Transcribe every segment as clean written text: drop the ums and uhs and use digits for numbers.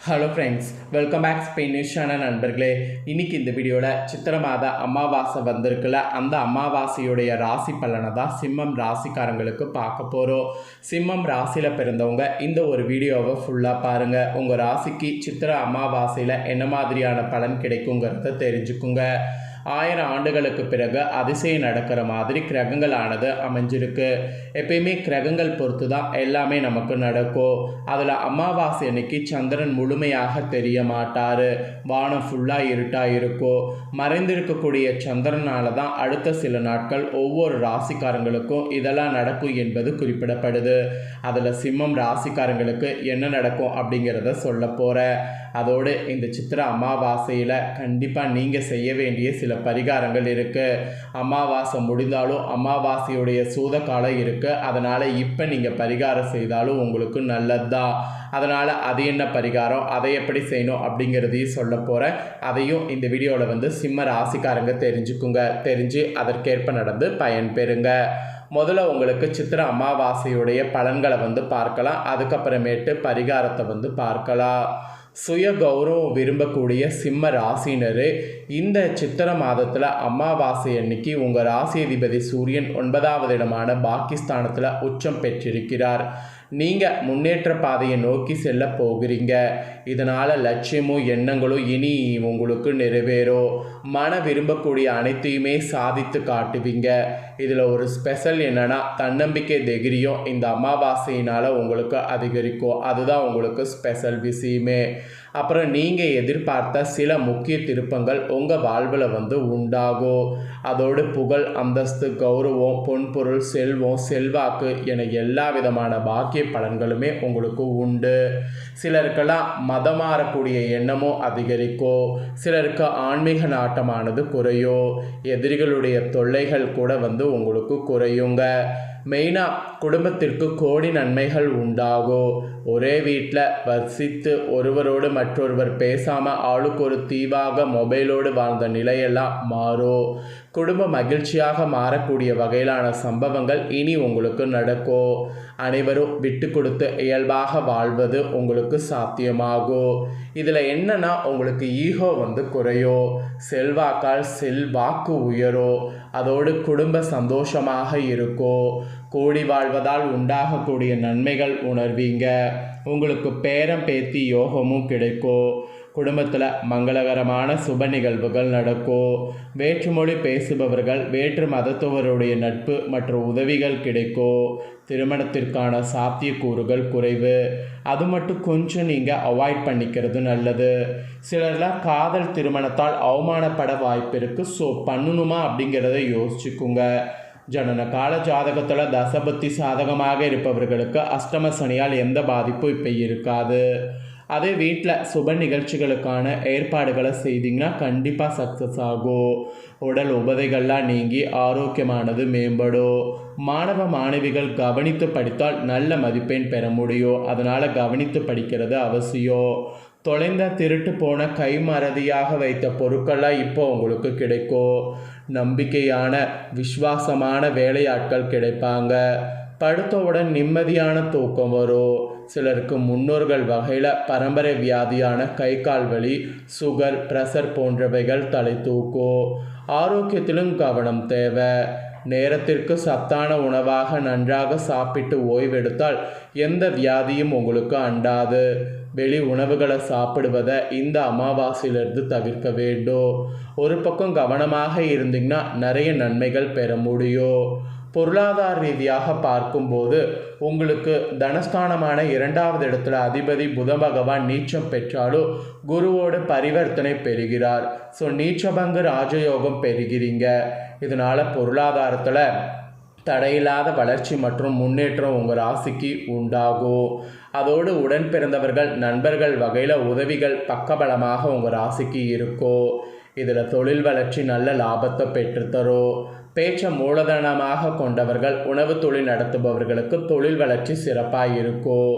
Hello friends, welcome back Spain news channel நண்பர்களே. இன்றைக்கி இந்த வீடியோவில் சித்திரை மாத அமாவாசை வந்திருக்குல்ல, அந்த அமாவாசையுடைய ராசி பலனை தான் சிம்மம் ராசிக்காரங்களுக்கு பார்க்க போகிறோம். சிம்மம் ராசியில் பிறந்தவங்க இந்த ஒரு வீடியோவை ஃபுல்லாக பாருங்கள். உங்கள் ராசிக்கு சித்திரை அமாவாசையில் என்ன மாதிரியான பலன் கிடைக்குங்கிறத தெரிஞ்சுக்குங்க. 1000 ஆண்டுகளுக்கு பிறகு அதிசயம் நடக்கிற மாதிரி கிரகங்களானது அமைஞ்சிருக்கு. எப்பயுமே கிரகங்கள் பொறுத்து தான் எல்லாமே நமக்கு நடக்கும். அதில் அமாவாசை அன்னைக்கு சந்திரன் முழுமையாக தெரிய மாட்டார், வானம் ஃபுல்லாக இருட்டாக இருக்கும். மறைந்திருக்கக்கூடிய சந்திரனால தான் அடுத்த சில நாட்கள் ஒவ்வொரு ராசிக்காரங்களுக்கும் இதெல்லாம் நடக்கும் என்பது குறிப்பிடப்படுது. அதில் சிம்மம் ராசிக்காரங்களுக்கு என்ன நடக்கும் அப்படிங்கிறத சொல்ல போகிறேன். அதோடு இந்த சித்திரை அமாவாசையில் கண்டிப்பாக நீங்கள் செய்ய வேண்டிய சில பரிகாரங்கள் இருக்குது. அமாவாசை முடிந்தாலும் அமாவாசையுடைய சூத காலம் இருக்குது. அதனால் இப்போ நீங்கள் பரிகாரம் செய்தாலும் உங்களுக்கு நல்லது தான். அதனால் அது என்ன பரிகாரம், அதை எப்படி செய்யணும் அப்படிங்கிறதையும் சொல்ல போகிறேன். அதையும் இந்த வீடியோவில் சிம்ம ராசிக்காரங்க தெரிஞ்சுக்குங்க. தெரிஞ்சு அதற்கேற்ப நடந்து பயன்பெறுங்க. முதல்ல உங்களுக்கு சித்திரை அமாவாசையுடைய பலன்களை பார்க்கலாம். அதுக்கப்புறமேட்டு பரிகாரத்தை பார்க்கலாம். சுய கௌரவம் விரும்பக்கூடிய சிம்ம ராசினரு இந்த சித்திரை மாதத்தில் அமாவாசை அன்னைக்கு உங்கள் ராசி அதிபதி சூரியன் 9வது இடமான பாகிஸ்தானத்தில் உச்சம் பெற்றிருக்கிறார். நீங்கள் முன்னேற்ற பாதையை நோக்கி செல்ல போகிறீங்க. இதனால் லட்சியமும் எண்ணங்களும் இனி உங்களுக்கு நிறைவேறும். மன விரும்பக்கூடிய அனைத்தையுமே சாதித்து காட்டுவீங்க. இதில் ஒரு ஸ்பெஷல் என்னென்னா, தன்னம்பிக்கை தைரியம் இந்த அமாவாசையினால் உங்களுக்கு அதிகரிக்கும். அதுதான் உங்களுக்கு ஸ்பெஷல் விஷயமே. அப்புறம் நீங்கள் எதிர்பார்த்த சில முக்கிய திருப்பங்கள் உங்கள் வாழ்வில் உண்டாகும். அதோடு புகழ், அந்தஸ்து, கௌரவம், பொன்பொருள், செல்வம், செல்வாக்கு என எல்லா விதமான பாக்கிய பலன்களுமே உங்களுக்கு உண்டு. சிலருக்கெல்லாம் மதம் மாறக்கூடிய எண்ணமும் அதிகரிக்கும். சிலருக்கு ஆன்மீக நாட்டமானது குறையும். எதிரிகளுடைய தொல்லைகள் கூட உங்களுக்கு குறையுங்க. மெயினாக குடும்பத்திற்கு கோடி நன்மைகள் உண்டாகும். ஒரே வீட்டில் வசித்து ஒருவரோடு மற்றொருவர் பேசாமல் ஆளுக்கு ஒரு தீவாக மொபைலோடு வாழ்ந்த நிலையெல்லாம் மாறும். குடும்ப மகிழ்ச்சியாக மாறக்கூடிய வகையிலான சம்பவங்கள் இனி உங்களுக்கு நடக்கும். அனைவரும் விட்டு கொடுத்து இயல்பாக வாழ்வது உங்களுக்கு சாத்தியமாகும். இதில் என்னன்னா, உங்களுக்கு ஈகோ குறையும். செல்வாக்கால் செல்வாக்கு உயரும். அதோடு குடும்ப சந்தோஷமாக இருக்கும். கூடி வாழ்வதால் உண்டாகக்கூடிய நன்மைகள் உணர்வீங்க. உங்களுக்கு பேரம் பேத்தி யோகமும் கிடைக்கும். குடும்பத்தில் மங்களகரமான சுப நிகழ்வுகள் நடக்கும். வேற்றுமொழி பேசுபவர்கள், வேற்று மதத்தவருடைய நட்பு மற்றும் உதவிகள் கிடைக்கும். திருமணத்திற்கான சாத்தியக்கூறுகள் குறைவு. அது மட்டும் கொஞ்சம் நீங்கள் அவாய்ட் பண்ணிக்கிறது நல்லது. சிலர்லாம் காதல் திருமணத்தால் அவமானப்பட வாய்ப்பு இருக்குது. ஸோ பண்ணணுமா அப்படிங்கிறத யோசிச்சுக்குங்க. ஜனன கால ஜாதகத்தில் தசபத்தி சாதகமாக இருப்பவர்களுக்கு அஷ்டம சனியால் எந்த பாதிப்பும் இப்போ இருக்காது. அதே வீட்டில் சுப நிகழ்ச்சிகளுக்கான ஏற்பாடுகளை செய்திங்கன்னா கண்டிப்பாக சக்ஸஸ் ஆகும். உடல் உபதைகள்லாம் நீங்கி ஆரோக்கியமானது மேம்படும். மாணவ மாணவிகள் கவனித்து படித்தால் நல்ல மதிப்பெண் பெற முடியும். அதனால் கவனித்து படிக்கிறது அவசியம். தொலைந்த திருட்டு போன கைமறதியாக வைத்த பொருட்கள்லாம் இப்போ உங்களுக்கு கிடைக்கும். நம்பிக்கையான விசுவாசமான வேலையாட்கள் கிடைப்பாங்க. படுத்தவுடன் நிம்மதியான தூக்கம் வரும். சிலருக்கு முன்னோர்கள் வகையில் பரம்பரை வியாதியான கை கால் வலி, சுகர், பிரஷர் போன்றவைகள் தலை தூக்கும். ஆரோக்கியத்திலும் கவனம் தேவை. நேரத்திற்கு சத்தான உணவாக நன்றாக சாப்பிட்டு ஓய்வெடுத்தால் எந்த வியாதியும் உங்களுக்கு அண்டாது. வெளி உணவுகளை சாப்பிடுவதை இந்த அமாவாசையிலிருந்து தவிர்க்க வேண்டும். ஒரு பக்கம் கவனமாக இருந்தீங்கன்னா நிறைய நன்மைகள் பெற முடியும். பொருளாதார ரீதியாக பார்க்கும்போது உங்களுக்கு தனஸ்தானமான 2வது இடத்துல அதிபதி புத பகவான் நீச்சம் பெற்றாலும் குருவோடு பரிவர்த்தனை பெறுகிறார். ஸோ நீச்சபங்கு ராஜயோகம் பெறுகிறீங்க. இதனால் பொருளாதாரத்தில் தடையில்லாத வளர்ச்சி மற்றும் முன்னேற்றம் உங்கள் ராசிக்கு உண்டாகும். அதோடு உடன் பிறந்தவர்கள், நண்பர்கள் வகையில் உதவிகள் பக்கபலமாக உங்கள் ராசிக்கு இருக்கும். இதில் தொழில் வளர்ச்சி நல்ல லாபத்தை பெற்றுத்தரும். பேச்சை மூலதனமாக கொண்டவர்கள், உணவு தொழில் நடத்துபவர்களுக்கு தொழில் வளர்ச்சி சிறப்பாக இருக்கும்.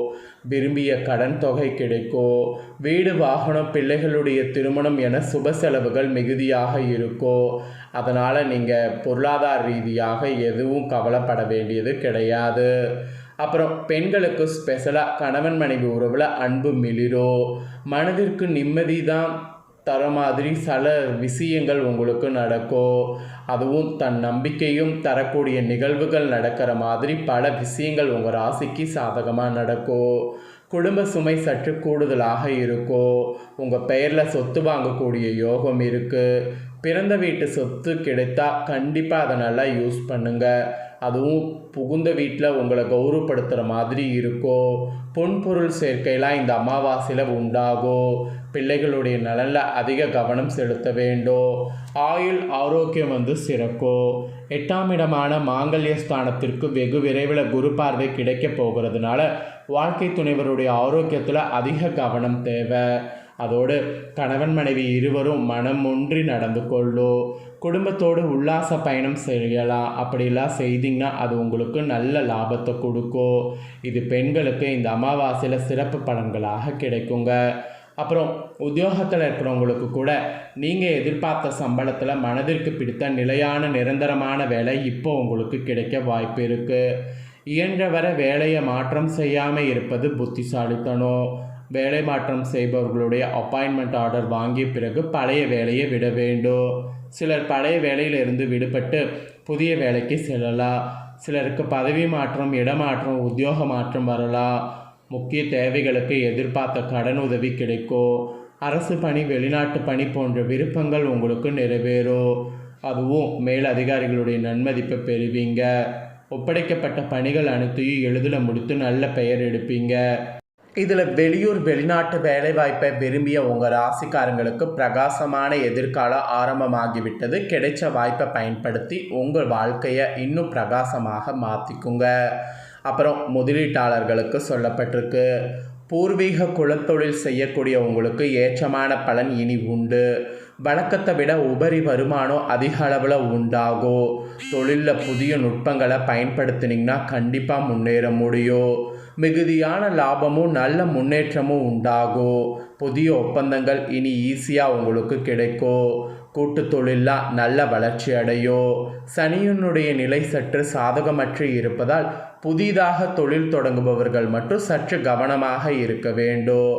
விரும்பிய கடன் தொகை கிடைக்கும். வீடு, வாகனம், பிள்ளைகளுடைய திருமணம் என சுப செலவுகள் மிகுதியாக இருக்கும். அதனால் நீங்கள் பொருளாதார ரீதியாக எதுவும் கவலைப்பட வேண்டியது கிடையாது. அப்புறம் பெண்களுக்கு ஸ்பெஷலாக கணவன் மனைவி உறவில் அன்பு மிளிரும். மனதிற்கு நிம்மதி தான் தர மாதிரி சில விஷயங்கள் உங்களுக்கு நடக்கும். அதுவும் தன் நம்பிக்கையும் தரக்கூடிய நிகழ்வுகள் நடக்கிற மாதிரி பல விஷயங்கள் உங்கள் ராசிக்கு சாதகமாக நடக்கும். குடும்ப சுமை சற்று கூடுதலாக இருக்கும். உங்கள் பெயரில் சொத்து வாங்கக்கூடிய யோகம் இருக்குது. பிறந்த வீட்டு சொத்து கிடைத்தா கண்டிப்பாக அதை நல்லா யூஸ் பண்ணுங்கள். அதுவும் புகுந்த வீட்டில் உங்களை கௌரவப்படுத்துகிற மாதிரி இருக்கும். பொன்பொருள் சேர்க்கையெல்லாம் இந்த அமாவாசையில் உண்டாகும். பிள்ளைகளுடைய நலனில் அதிக கவனம் செலுத்த வேண்டும். ஆயுள் ஆரோக்கியம் சிறக்கும். 8ஆம் இடமான மாங்கல்ய ஸ்தானத்திற்கு வெகு விரைவில் குரு பார்வை கிடைக்க போகிறதுனால வாழ்க்கை துணைவருடைய ஆரோக்கியத்தில் அதிக கவனம் தேவை. அதோடு கணவன் மனைவி இருவரும் மனம் ஒன்றி நடந்து கொள்ளும். குடும்பத்தோடு உல்லாச பயணம் செய்யலாம். அப்படிலாம் செய்திங்கன்னா அது உங்களுக்கு நல்ல லாபத்தை கொடுக்கும். இது பெண்களுக்கு இந்த அமாவாசையில் சிறப்பு பலன்களாக கிடைக்குங்க. அப்புறம் உத்தியோகத்தில் இருக்கிறவங்களுக்கு கூட நீங்கள் எதிர்பார்த்த சம்பளத்தில் மனதிற்கு பிடித்த நிலையான நிரந்தரமான வேலை இப்போ உங்களுக்கு கிடைக்க வாய்ப்பு இருக்குது. இயன்றவரை வேலையை மாற்றம் செய்யாமல் இருப்பது புத்திசாலித்தனம். வேலை மாற்றம் செய்பவர்களுடைய அப்பாயின்மெண்ட் ஆர்டர் வாங்கிய பிறகு பழைய வேலையை விட வேண்டும். சிலர் பழைய வேலையிலிருந்து விடுபட்டு புதிய வேலைக்கு செல்லலாம். சிலருக்கு பதவி மாற்றம், இடமாற்றம், உத்தியோக மாற்றம் வரலாம். முக்கிய தேவைகளுக்கு எதிர்பார்த்த கடன் உதவி கிடைக்கும். அரசு பணி, வெளிநாட்டு பணி போன்ற விருப்பங்கள் உங்களுக்கு நிறைவேறும். அதுவும் மேல் அதிகாரிகளுடைய நன்மதிப்பை பெறுவீங்க. ஒப்படைக்கப்பட்ட பணிகள் அனைத்தையும் எளிதில் முடித்து நல்ல பெயர் எடுப்பீங்க. இதில் வெளியூர் வெளிநாட்டு வேலைவாய்ப்பை விரும்பிய உங்கள் ராசிக்காரங்களுக்கு பிரகாசமான எதிர்காலம் ஆரம்பமாகிவிட்டது. கிடைச்ச வாய்ப்பை பயன்படுத்தி உங்கள் வாழ்க்கையை இன்னும் பிரகாசமாக மாற்றிக்குங்க. அப்புறம் முதலீட்டாளர்களுக்கு சொல்லப்பட்டிருக்கு, பூர்வீக குலத்தொழில் செய்யக்கூடிய உங்களுக்கு ஏற்றமான பலன் இனி உண்டு. வழக்கத்தை விட உபரி வருமானம் அதிக அளவில் உண்டாகும். தொழிலில் புதிய நுட்பங்களை பயன்படுத்தினீங்கன்னா கண்டிப்பாக முன்னேற முடியும். மிகுதியான லாபமும் நல்ல முன்னேற்றமும் உண்டாகும். புதிய ஒப்பந்தங்கள் இனி ஈஸியாக உங்களுக்கு கிடைக்கும். கூட்டு தொழிலாம் நல்ல வளர்ச்சி அடையும். சனியினுடைய நிலை சற்று சாதகமற்று இருப்பதால் புதிதாக தொழில் தொடங்குபவர்கள் மட்டும் சற்று கவனமாக இருக்க வேண்டும்.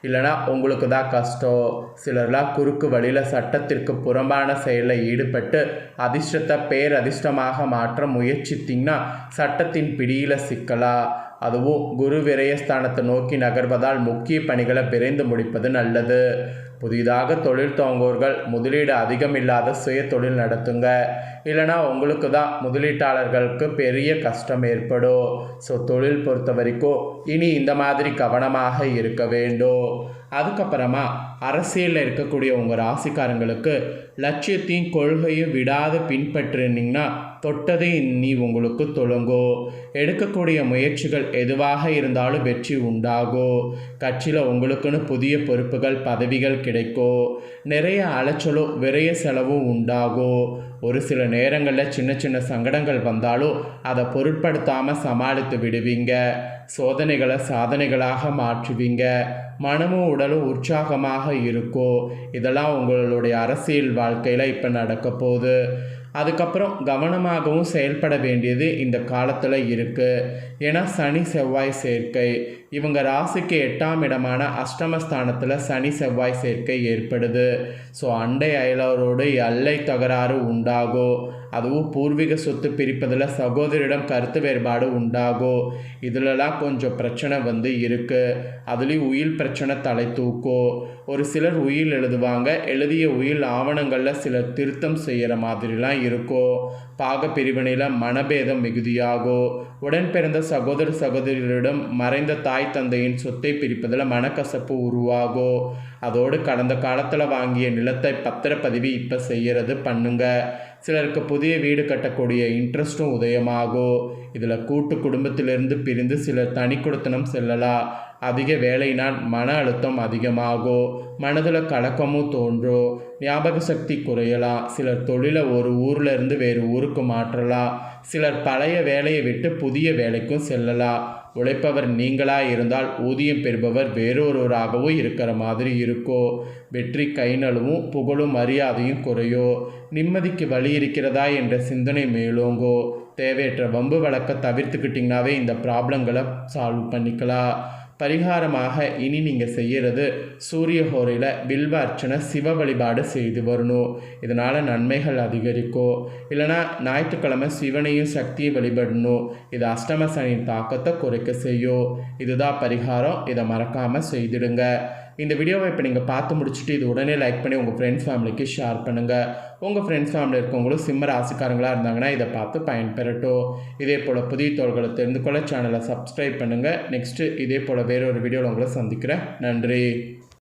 இல்லைனா உங்களுக்கு தான் கஷ்டம். சிலர்லாம் குறுக்கு வழியில் சட்டத்திற்கு புறம்பான செயலில் ஈடுபட்டு அதிர்ஷ்டத்தை பேரதிர்ஷ்டமாக மாற்ற முயற்சித்திங்கன்னா சட்டத்தின் பிடியில் சிக்கலாம். அதுவும் குரு விரயஸ்தானத்தை நோக்கி நகர்வதால் முக்கிய பணிகளை விரைந்து முடிப்பது நல்லது. புதிதாக தொழில் துவங்குவோர்கள் முதலீடு அதிகமில்லாத சுய தொழில் நடத்துங்க. இல்லைனா உங்களுக்கு தான் முதலீட்டாளர்களுக்கு பெரிய கஷ்டம் ஏற்படும். ஸோ தொழில் பொறுத்த வரைக்கும் இனி இந்த மாதிரி கவனமாக இருக்க வேண்டும். அதுக்கப்புறமா அரசியலில் இருக்கக்கூடிய உங்கள் ராசிக்காரங்களுக்கு லட்சியத்தையும் கொள்கையும் விடாது பின்பற்றினீங்கன்னா தொட்டதை இனி உங்களுக்கு தொடங்கும். எடுக்கக்கூடிய முயற்சிகள் எதுவாக இருந்தாலும் வெற்றி உண்டாகும். கட்சியில் உங்களுக்குன்னு புதிய பொறுப்புகள், பதவிகள் கிடைக்கும். நிறைய அலைச்சலும் விரைய செலவும் உண்டாகும். ஒரு சில நேரங்களில் சின்ன சின்ன சங்கடங்கள் வந்தாலும் அதை பொருட்படுத்தாமல் சமாளித்து விடுவீங்க. சோதனைகளை சாதனைகளாக மாற்றுவீங்க. மனமும் உடலும் உற்சாகமாக இருக்கும். இதெல்லாம் உங்களுடைய அரசியல் வாழ்க்கையில் இப்போ நடக்க போகுது. அதுக்கப்புறம் கவனமாகவும் செயல்பட வேண்டியது இந்த காலத்தில் இருக்குது. ஏன்னா சனி செவ்வாய் சேர்க்கை, இவங்க ராசிக்கு 8ஆம் இடமான அஷ்டமஸ்தானத்தில் சனி செவ்வாய் சேர்க்கை ஏற்படுது. ஸோ அண்டை அயலவரோடு எல்லை தகராறு உண்டாகும். அதுவும் பூர்வீக சொத்து பிரிப்பதில் சகோதரிடம் கருத்து வேறுபாடு உண்டாகும். இதிலலாம் கொஞ்சம் பிரச்சனை இருக்குது. அதுலேயும் உயில் பிரச்சனை தலை தூக்கும். ஒரு சிலர் உயில் எழுதுவாங்க. எழுதிய உயில் ஆவணங்களில் சிலர் திருத்தம் செய்கிற மாதிரிலாம் இருக்கும். பாக பிரிவினையில் மனபேதம் மிகுதியாகும். உடன் பிறந்த சகோதர சகோதரிகளிடம் மறைந்த தாய் தந்தையின் சொத்தை பிரிப்பதில் மனக்கசப்பு உருவாகும். அதோடு கடந்த காலத்தில் வாங்கிய நிலத்தை பத்திரப்பதிவு இப்போ செய்கிறது பண்ணுங்க. சிலருக்கு புதிய வீடு கட்டக்கூடிய இன்ட்ரெஸ்ட்டும் உதயமாகும். இதில் கூட்டு குடும்பத்திலிருந்து பிரிந்து சிலர் தனி குடித்தனம் செல்லலாம். அதிக வேலையினால் மன அழுத்தம் அதிகமாகும். மனதில் கலக்கமும் தோன்றும். ஞாபக சக்தி குறையலாம். சிலர் தொழிலை ஒரு ஊரில் இருந்து வேறு ஊருக்கு மாற்றலாம். சிலர் பழைய வேலையை விட்டு புதிய வேலைக்கும் செல்லலாம். உழைப்பவர் நீங்களாக இருந்தால் ஊதியம் பெறுபவர் வேறொருவராகவும் இருக்கிற மாதிரி இருக்கும். வெற்றி கை நழுவும். புகழும் மரியாதையும் குறையும். நிம்மதிக்கு வழி இருக்கிறதா என்ற சிந்தனை மேலோங்கோ. தேவையற்ற வம்பு வழக்க தவிர்த்துக்கிட்டிங்கனாவே இந்த ப்ராப்ளங்களை சால்வ் பண்ணிக்கலாம். பரிகாரமாக இனி நீங்கள் செய்கிறது சூரிய ஹோரையில் பில்வ அர்ச்சனை சிவ வழிபாடு செய்து வரணும். இதனால் நன்மைகள் அதிகரிக்கும். இல்லைனா ஞாயிற்றுக்கிழமை சிவனையும் சக்தியை வழிபடணும். இது அஷ்டம சனியின் தாக்கத்தை குறைக்க செய்யும். இதுதான் பரிகாரம். இதை மறக்காமல் செய்திடுங்க. இந்த வீடியோவை இப்போ நீங்கள் பார்த்து முடிச்சுட்டு இது உடனே லைக் பண்ணி உங்கள் ஃப்ரெண்ட்ஸ் ஃபேமிலிக்கு ஷேர் பண்ணுங்கள். உங்கள் ஃப்ரெண்ட்ஸ் ஃபேமிலி இருக்கவங்களும் சிம்ம ராசிக்காரங்களாக இருந்தாங்கன்னா இதை பார்த்து பயன்பெறட்டும். இதே போல் புதிய தோள்களை தெரிந்து கொள்ள சேனலை சப்ஸ்கிரைப் பண்ணுங்கள். நெக்ஸ்ட்டு இதே போல் வேறொரு வீடியோவில் உங்களை சந்திக்கிறேன். நன்றி.